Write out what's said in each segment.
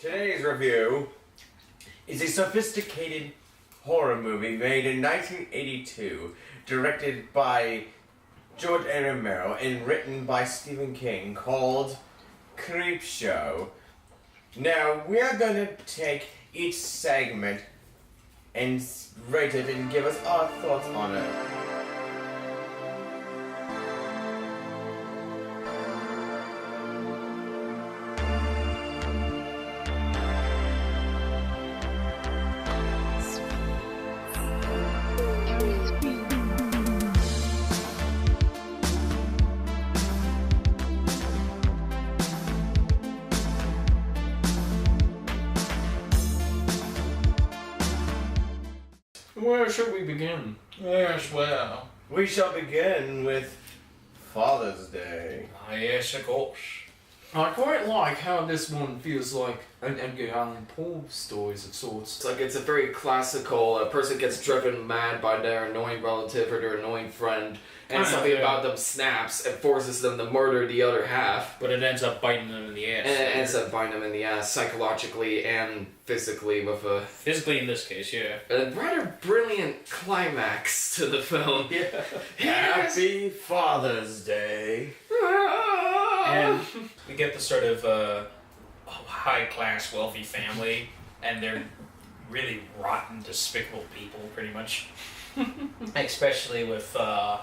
Today's review is a sophisticated horror movie made in 1982, directed by George A. Romero and written by Stephen King, called Creepshow. Now, we are going to take each segment and rate it and give us our thoughts on it. Where should we begin? Yes, well. We shall begin with Father's Day. Yes, of course. I quite like how this one feels like an Edgar Allan Poe stories of sorts. It's like it's a very classical, a person gets driven mad by their annoying relative or their annoying friend, and something about them snaps and forces them to murder the other half. But it ends up biting them in the ass. And it ends up biting them in the ass, psychologically and physically, with a... Physically in this case, yeah. A rather brilliant climax to the film. Yeah. Happy Father's Day. And we get the sort of high-class, wealthy family, and they're really rotten, despicable people, pretty much. Especially with, I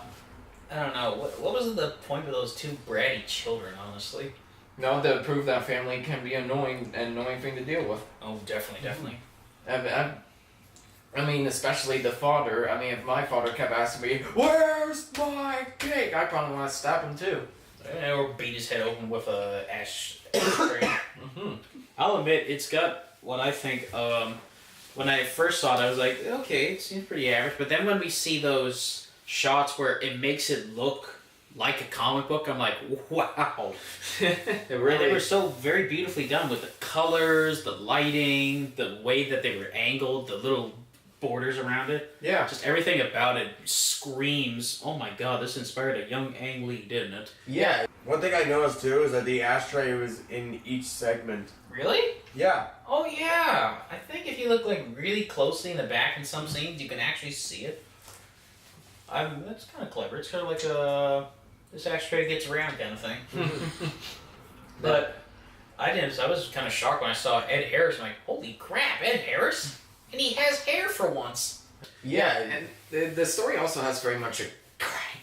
don't know, what was the point of those two bratty children, honestly? No, to prove that family can be an annoying thing to deal with. Oh, definitely. I mean, especially the father. I mean, if my father kept asking me, "Where's my cake?" I probably want to stab him too. Or beat his head open with a ashtray. I'll admit, it's got what I think, when I first saw it, I was like, okay, it seems pretty average. But then when we see those shots where it makes it look like a comic book, I'm like, wow. It And they were so very beautifully done with the colors, the lighting, the way that they were angled, the little borders around it. Yeah. Just everything about it screams, oh my god, this inspired a young Ang Lee, didn't it? Yeah. One thing I noticed too is that the ashtray was in each segment. Really? Yeah. Oh yeah. I think if you look like really closely in the back in some scenes, you can actually see it. That's kind of clever. It's kind of like a this ashtray gets around kind of thing. But I was kind of shocked when I saw Ed Harris. I'm like, holy crap, Ed Harris, and he has hair for once. Yeah, and the story also has very much a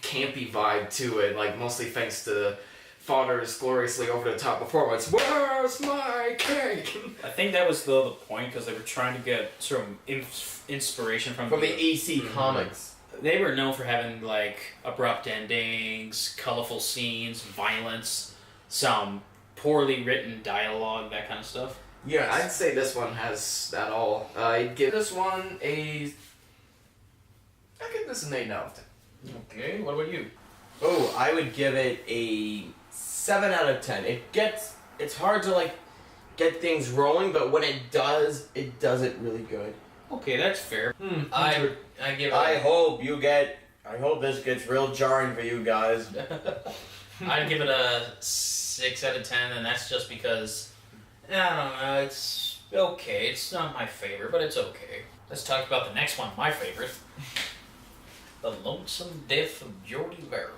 campy vibe to it, like mostly thanks to Father's gloriously over-the-top performance. Where's my cake? I think that was the point, because they were trying to get sort of inspiration from the AC Comics. They were known for having like abrupt endings, colorful scenes, violence, some poorly written dialogue, that kind of stuff. Yeah, I'd say this one has that all. I'd give this one I give this an 8 out of 10. Okay, what about you? Oh, I would give it a 7 out of 10. It's hard to like get things rolling, but when it does it really good. Okay, that's fair. I give it. I hope this gets real jarring for you guys. I'd give it a 6 out of 10, and that's just because, I don't know, it's okay. It's not my favorite, but it's okay. Let's talk about the next one, my favorite. The Lonesome Death of Jordy Verrill.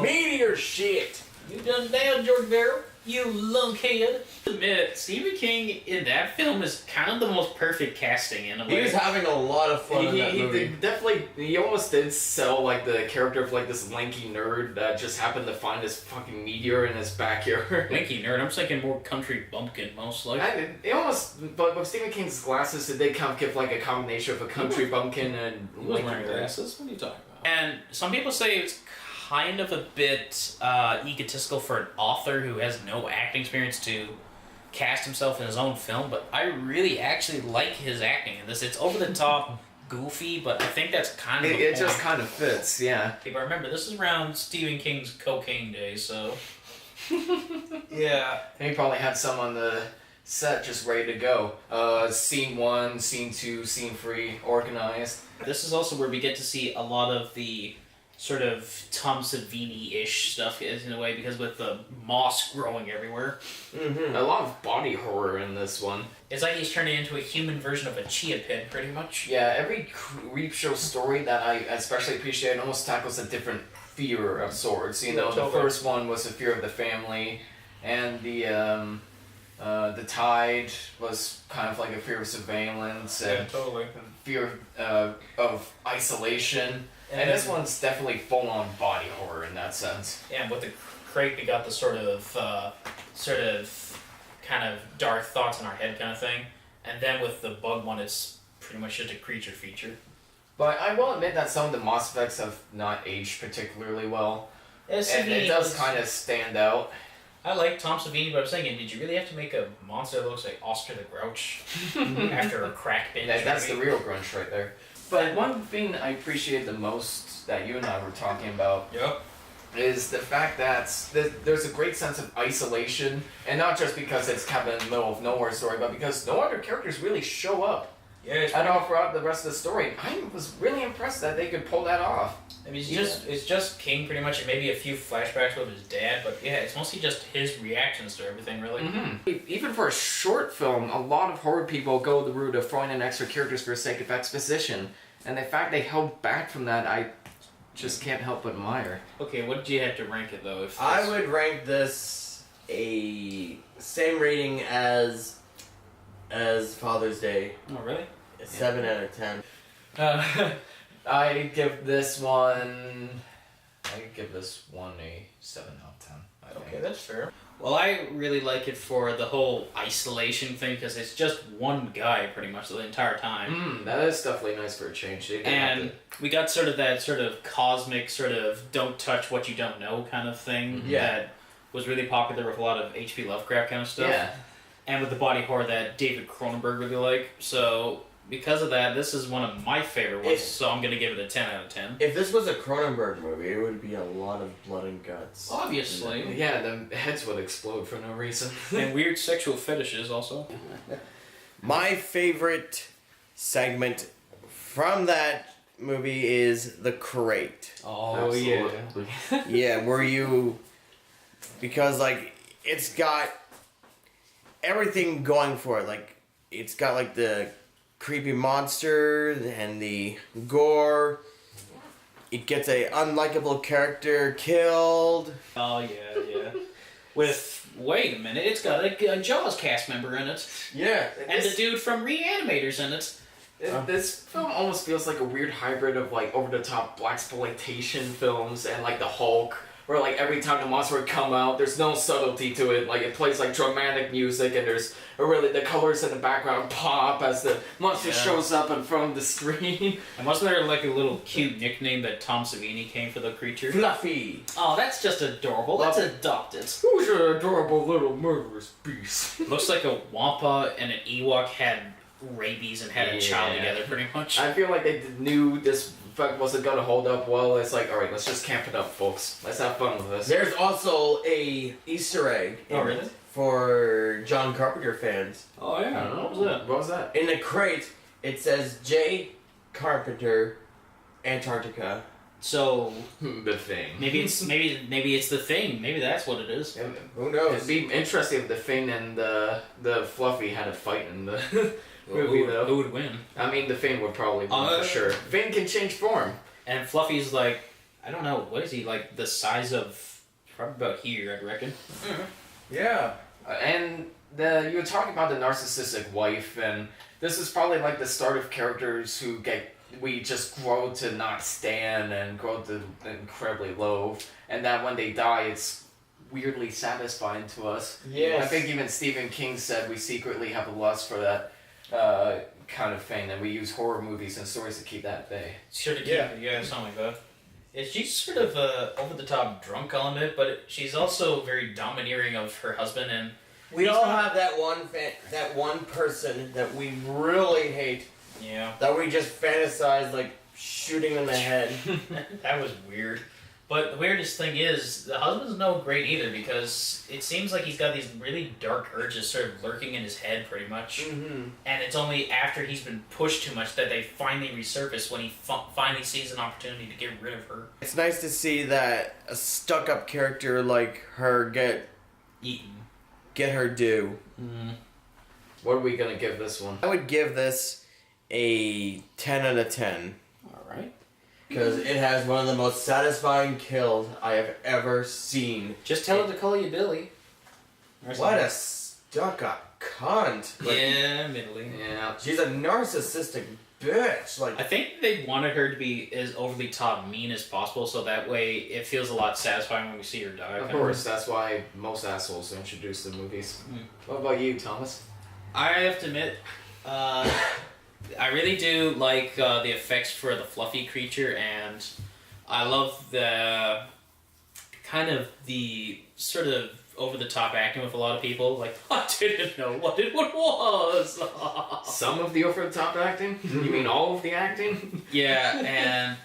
Meteor shit! You done nailed Jordy Verrill, you lunkhead. Admit, Stephen King in that film is kind of the most perfect casting in a way. He was having a lot of fun in that movie. He almost did sell like the character of like this lanky nerd that just happened to find this fucking meteor in his backyard. Lanky nerd, I'm thinking more country bumpkin, most likely. But with Stephen King's glasses, it did kind of give like a combination of a country bumpkin and He was lanky wearing nerd. glasses? What are you talking about? And some people say it's kind of a bit egotistical for an author who has no acting experience to cast himself in his own film, but I really actually like his acting in this. It's over the top, goofy, but I think that's kind of It just kind of fits, yeah. Okay, but remember, this is around Stephen King's cocaine days, so... Yeah. And he probably had some on the set just ready to go. Scene 1, scene 2, scene 3, organized. This is also where we get to see a lot of the sort of Tom Savini-ish stuff in a way, because with the moss growing everywhere. A lot of body horror in this one. It's like he's turning into a human version of a chia pet, pretty much. Yeah, every Creepshow story that I especially appreciate almost tackles a different fear of sorts. You know, the first one was the fear of the family, and the Tide was kind of like a fear of surveillance and fear of isolation. And this one's definitely full-on body horror in that sense. Yeah, and with the crate, we got the sort of kind of dark thoughts in our head kind of thing. And then with the bug one, it's pretty much just a creature feature. But I will admit that some of the moss effects have not aged particularly well. Yeah, and it does kind of stand out. I like Tom Savini, but I was thinking, did you really have to make a monster that looks like Oscar the Grouch after a crack binge? That's the real grunge right there. But one thing I appreciate the most that you and I were talking about is the fact that there's a great sense of isolation, and not just because it's kind of in the middle of nowhere story, but because no other characters really show up at all throughout the rest of the story. I was really impressed that they could pull that off. I mean, it's just King pretty much, and maybe a few flashbacks with his dad, but yeah, it's mostly just his reactions to everything, really. Mm-hmm. Even for a short film, a lot of horror people go the route of throwing in extra characters for the sake of exposition, and the fact they held back from that, I just can't help but admire. Okay, what did you have to rank it though? I would rank this a same rating as Father's Day. Oh, really? 7 out of 10. I give this one a 7 out of 10. Okay, that's fair. Well, I really like it for the whole isolation thing, because it's just one guy pretty much the entire time. That is definitely nice for a change. And we got sort of that sort of cosmic sort of don't touch what you don't know kind of thing that was really popular with a lot of H.P. Lovecraft kind of stuff. Yeah. And with the body horror that David Cronenberg really liked. So because of that, this is one of my favorite ones, so I'm going to give it a 10 out of 10. If this was a Cronenberg movie, it would be a lot of blood and guts. Obviously. Yeah, the heads would explode for no reason. And weird sexual fetishes also. My favorite segment from that movie is the crate. Oh, Absolutely. Yeah, where you... Because, like, it's got everything going for it. Like, it's got, like, the creepy monster and the gore. It gets a unlikable character killed. Oh, yeah. Wait a minute, it's got a Jaws cast member in it. Yeah. And the dude from Reanimators in it. This film almost feels like a weird hybrid of like over-the-top blaxploitation films and like the Hulk, where like every time the monster would come out, there's no subtlety to it. Like it plays like dramatic music, and there's really the colors in the background pop as the monster shows up in front of the screen. And wasn't there like a little cute nickname that Tom Savini came for the creature? Fluffy. Oh, that's just adorable. That's adopted. Who's your adorable little murderous beast? Looks like a Wampa and an Ewok had rabies and had a child together, pretty much. I feel like they knew this fact wasn't gonna hold up well. It's like, alright, let's just camp it up, folks. Let's have fun with this. There's also a Easter egg for John Carpenter fans. Oh, yeah. What was that? What was that? In the crate, it says J. Carpenter, Antarctica. So The Thing. maybe it's the Thing. Maybe that's what it is. Who knows? It'd be interesting if the Thing and the Fluffy had a fight in the movie, though. Who would win? I mean, the Thing would probably win for sure. Thing can change form. And Fluffy's like, I don't know, what is he, like the size of, probably about here, I reckon. Yeah. And you were talking about the narcissistic wife, and this is probably like the start of characters who we just grow to not stand and grow to incredibly low, and that when they die, it's weirdly satisfying to us. Yes. I think even Stephen King said we secretly have a lust for that kind of thing, and we use horror movies and stories to keep that at bay. Sure to keep it, something like that. She's sort of over-the-top drunk element, but she's also very domineering of her husband, and We all have that one person that we really hate. Yeah. That we just fantasize like shooting in the head. That was weird. But the weirdest thing is, the husband's no great either, because it seems like he's got these really dark urges sort of lurking in his head, pretty much. Mm-hmm. And it's only after he's been pushed too much that they finally resurface when he finally sees an opportunity to get rid of her. It's nice to see that a stuck-up character like her get her due. Mm. What are we gonna give this one? I would give this a 10 out of 10. Alright. Because it has one of the most satisfying kills I have ever seen. Just tell her to call you Billy. What a stuck-up cunt. Like, Yeah, middling. Yeah. she's a narcissistic bitch. Like, I think they wanted her to be as overly top mean as possible, so that way it feels a lot satisfying when we see her die. Of course, that's why most assholes introduce the movies. What about you, Thomas? I have to admit, I really do like the effects for the fluffy creature, and I love the kind of the sort of over-the-top acting with a lot of people. Like, I didn't know what it was. Some of the over-the-top acting? You mean all of the acting? Yeah, and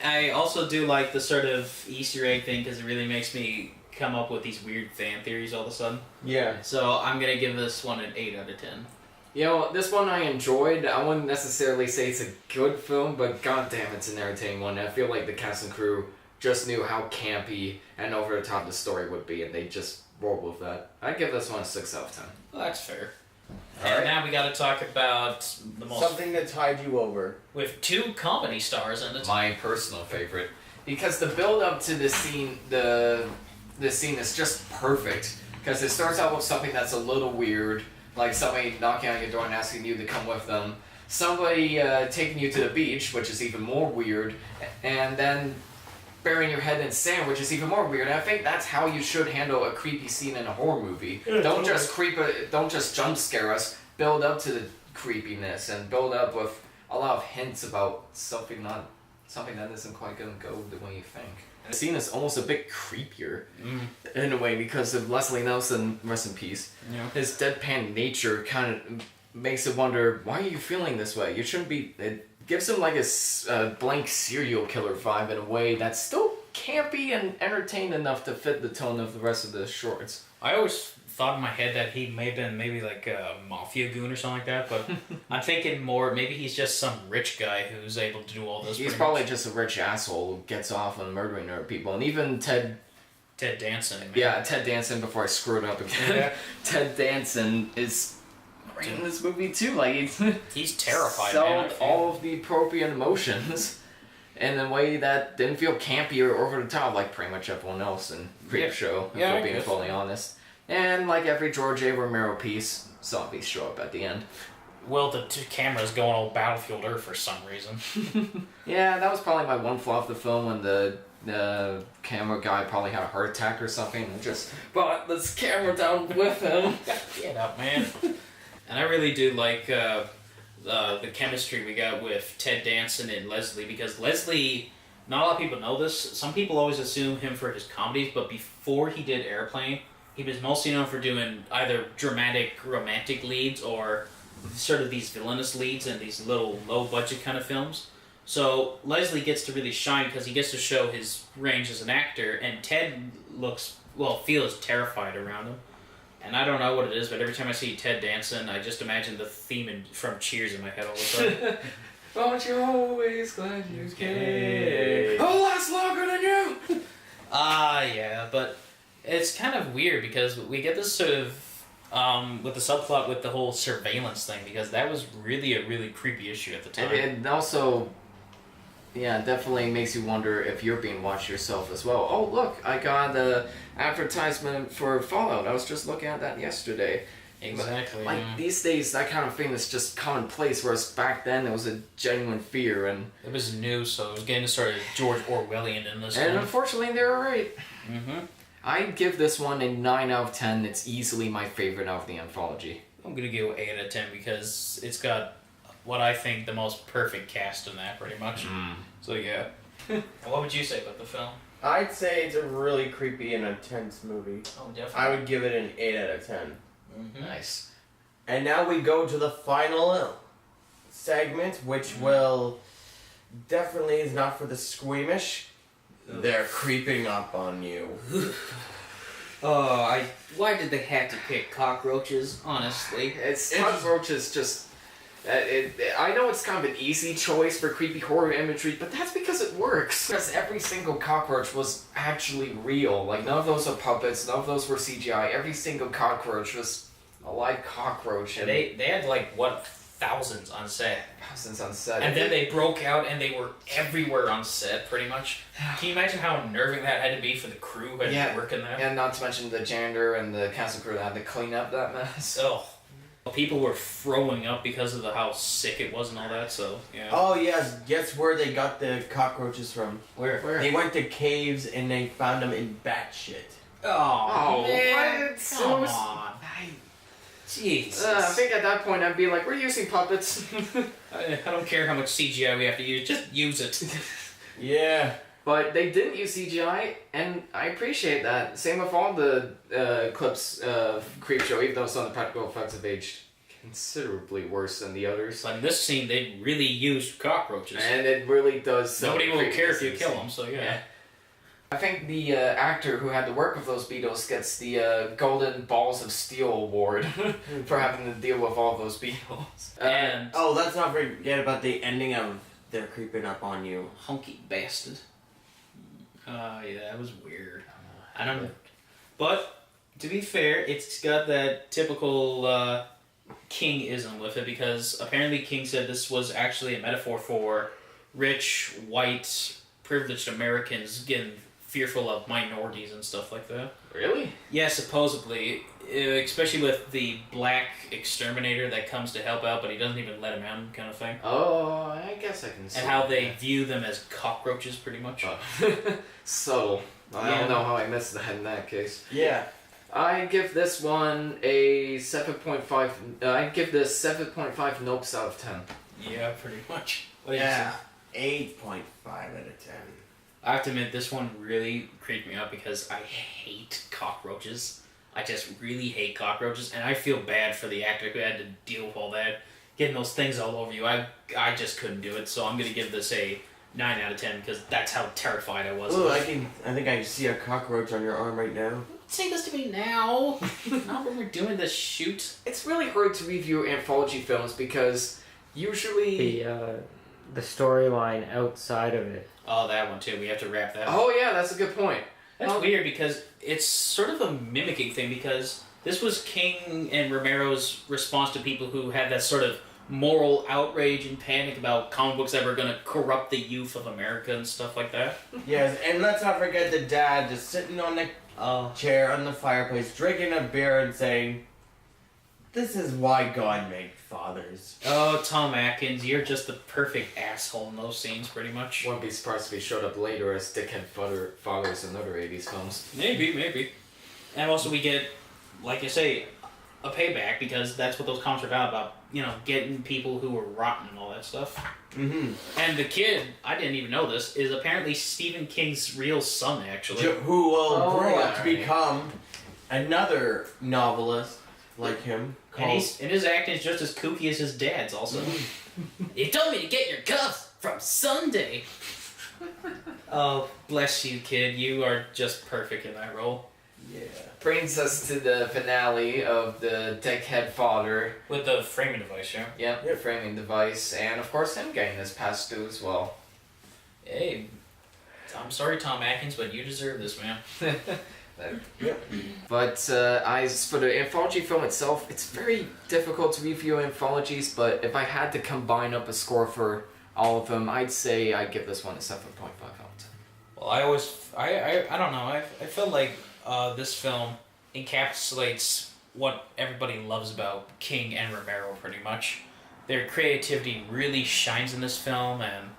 I also do like the sort of Easter egg thing, because it really makes me come up with these weird fan theories all of a sudden. yeah. So I'm gonna give this one an 8 out of 10. You know, this one I enjoyed. I wouldn't necessarily say it's a good film, but goddamn, it's an entertaining one. I feel like the cast and crew just knew how campy and over the top the story would be, and they just rolled with that. I'd give this one a 6 out of 10. Well, that's fair. All And right. now we got to talk about the most Something that tied you over. with 2 comedy stars in it. My personal favorite, because the build up to the scene, the scene is just perfect. Because it starts out with something that's a little weird, like somebody knocking on your door and asking you to come with them. Somebody taking you to the beach, which is even more weird, and then burying your head in sand, which is even more weird. And I think that's how you should handle a creepy scene in a horror movie. Yeah, don't totally. don't just jump scare us. Build up to the creepiness and build up with a lot of hints about something that isn't quite gonna go the way you think. The scene is almost a bit creepier in a way because of Leslie Nelson, rest in peace. Yeah. His deadpan nature kind of makes it wonder, why are you feeling this way? You shouldn't be. It gives him like a blank serial killer vibe in a way that's still campy and entertained enough to fit the tone of the rest of the shorts. I always thought in my head that he may have been maybe like a mafia goon or something like that, but I'm thinking more maybe he's just some rich guy who's able to do all this. He's probably just a rich asshole who gets off on murdering other people. And even Ted Danson. Man. Yeah, Ted Danson, before I screw it up again. Yeah. Ted Danson is great in this movie too. Like He's terrified, sold man. I feel. all of the appropriate emotions in a way that didn't feel campy or over the top like pretty much everyone else in Creepshow, Yeah, I if we're being guess. fully honest. And like every George A. Romero piece, zombies show up at the end. Well, the 2 cameras go on all Battlefield Earth for some reason. Yeah, that was probably my one flaw of the film when the camera guy probably had a heart attack or something and just brought this camera down with him. Get up, man. And I really do like the chemistry we got with Ted Danson and Leslie, because Leslie, not a lot of people know this. Some people always assume him for his comedies, but before he did Airplane, he was mostly known for doing either dramatic romantic leads or sort of these villainous leads in these little low budget kind of films. So Leslie gets to really shine because he gets to show his range as an actor, and Ted feels terrified around him. And I don't know what it is, but every time I see Ted Danson, I just imagine the theme from Cheers in my head all the time. Aren't you always glad you Okay. came? I'll last longer than you! Yeah, but it's kind of weird because we get this sort of with the subplot with the whole surveillance thing, because that was really a really creepy issue at the time. And it also, yeah, definitely makes you wonder if you're being watched yourself as well. Oh, look, I got an advertisement for Fallout. I was just looking at that yesterday. Exactly. Like, yeah. these days, that kind of thing is just commonplace, whereas back then it was a genuine fear. And It was new, so it was getting sort of George Orwellian in this one. unfortunately, they were right. Mm-hmm. I'd give this one a 9 out of 10. It's easily my favorite out of the anthology. I'm gonna go 8 out of 10 because it's got what I think the most perfect cast in that, pretty much. So yeah. What would you say about the film? I'd say it's a really creepy and intense movie. Oh, definitely. I would give it an 8 out of 10. Mm-hmm. Nice. And now we go to the final segment, which will definitely is not for the squeamish. They're creeping up on you. Why did they have to pick cockroaches? Honestly, Cockroaches just. I know it's kind of an easy choice for creepy horror imagery, but that's because it works. Because every single cockroach was actually real. Like, none of those are puppets, none of those were CGI. Every single cockroach was a live cockroach. And they had like what, thousands on set. Thousands on set. And then they broke out and they were everywhere on set, pretty much. Can you imagine how unnerving that had to be for the crew who had to work in that? And not to mention the janitor and the cast crew that had to clean up that mess. Oh. People were throwing up because of how sick it was and all that, so, yeah. Oh, yes. Guess where they got the cockroaches from? Where? They went to caves and they found them in bat shit. Oh, man. What? Come on. Jesus. I think at that point I'd be like, we're using puppets. I don't care how much CGI we have to use, just use it. Yeah. But they didn't use CGI, and I appreciate that. Same with all the clips of Creepshow, even though some of the practical effects have aged considerably worse than the others. But in this scene, they really used cockroaches. And it really does. Nobody will care if you kill them, so yeah. I think the actor who had to work with those beetles gets the Golden Balls of Steel award for having to deal with all those beetles. And oh, let's not forget about the ending of They're Creeping Up on You. hunky bastard. Yeah, that was weird. I don't know. But, to be fair, it's got that typical King-ism with it, because apparently King said this was actually a metaphor for rich, white, privileged Americans getting fearful of minorities and stuff like that. Really? Yeah, supposedly. Especially with the black exterminator that comes to help out, but he doesn't even let him out, kind of thing. Oh, I guess I can see. And how they view them as cockroaches, pretty much. Subtle. I don't know how I missed that in that case. Yeah. I give this one a 7.5. I give this 7.5 nopes out of 10. Yeah, pretty much. Yeah. 8.5 out of 10. I have to admit, this one really creeped me out because I hate cockroaches. I just really hate cockroaches, and I feel bad for the actor who had to deal with all that, getting those things all over you. I just couldn't do it, so I'm gonna give this a 9 out of 10 because that's how terrified I was. Ooh, I think I can see a cockroach on your arm right now. Say this to me now, not when we're doing this shoot. It's really hard to review anthology films because usually the storyline outside of it. Oh, that one too. We have to wrap that. Oh yeah, that's a good point. That's weird because it's sort of a mimicking thing because this was King and Romero's response to people who had that sort of moral outrage and panic about comic books that were going to corrupt the youth of America and stuff like that. Yes, and let's not forget the dad just sitting on the chair on the fireplace, drinking a beer and saying, "This is why God made fathers." Oh, Tom Atkins, you're just the perfect asshole in those scenes, pretty much. Wouldn't be surprised if he showed up later as dickhead fathers in other 80s films. Maybe. And also we get, like I say, a payback because that's what those comics are about, getting people who were rotten and all that stuff. Mm-hmm. And the kid, I didn't even know this, is apparently Stephen King's real son, actually. Who will grow up to alright. become another novelist like him. And his acting is just as kooky as his dad's also. He told me to get your cuffs from Sunday. Oh, bless you, kid. You are just perfect in that role. Yeah. Brings us to the finale of the dickhead father. With the framing device, yeah? Yep, the framing device, and of course him getting his pass through as well. Hey, I'm sorry, Tom Atkins, but you deserve this, man. Yep. But as for the anthology film itself, it's very difficult to review anthologies, but if I had to combine up a score for all of them, I'd say I'd give this one a 7.5 out of 10. Well, I don't know. I feel like this film encapsulates what everybody loves about King and Romero, pretty much. Their creativity really shines in this film, and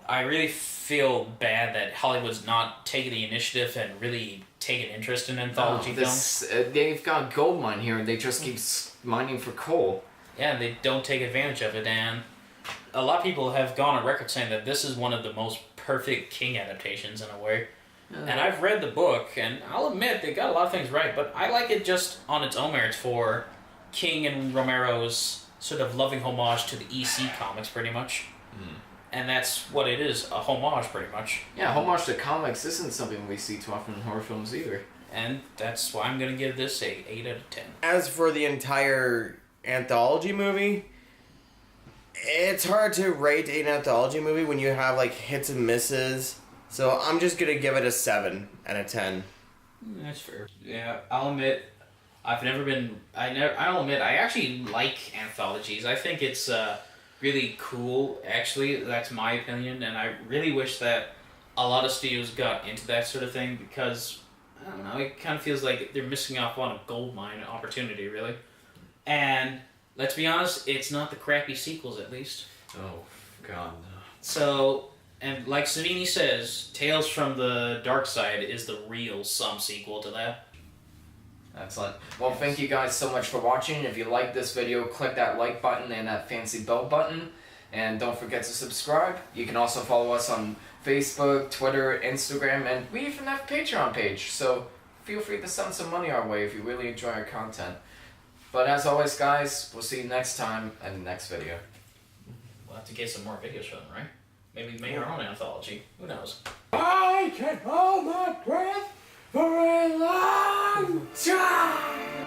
I really feel bad that Hollywood's not taking the initiative and really taking interest in anthology films. They've got a gold mine here, and they just keep mining for coal. Yeah, and they don't take advantage of it, and a lot of people have gone on record saying that this is one of the most perfect King adaptations in a way. And I've read the book, and I'll admit they got a lot of things right, but I like it just on its own merits for King and Romero's sort of loving homage to the EC comics, pretty much. And that's what it is, a homage pretty much. Yeah, homage to comics isn't something we see too often in horror films either. And that's why I'm going to give this a 8 out of 10. As for the entire anthology movie, it's hard to rate an anthology movie when you have like hits and misses. So I'm just gonna give it a 7 out of 10. That's fair. Yeah, I'll admit, I'll admit I actually like anthologies. I think it's really cool, actually. That's my opinion, and I really wish that a lot of studios got into that sort of thing because, I don't know, it kind of feels like they're missing out on a goldmine opportunity, really. And let's be honest, it's not the crappy sequels, at least. Oh, God, no. So, and like Savini says, Tales from the Dark Side is the real sequel to that. Excellent. Well, thank you guys so much for watching. If you like this video, click that like button and that fancy bell button. And don't forget to subscribe. You can also follow us on Facebook, Twitter, Instagram, and we even have a Patreon page. So feel free to send some money our way if you really enjoy our content. But as always, guys, we'll see you next time in the next video. We'll have to get some more videos from them, right? Maybe make our own anthology. Who knows? I can hold my breath for a long time.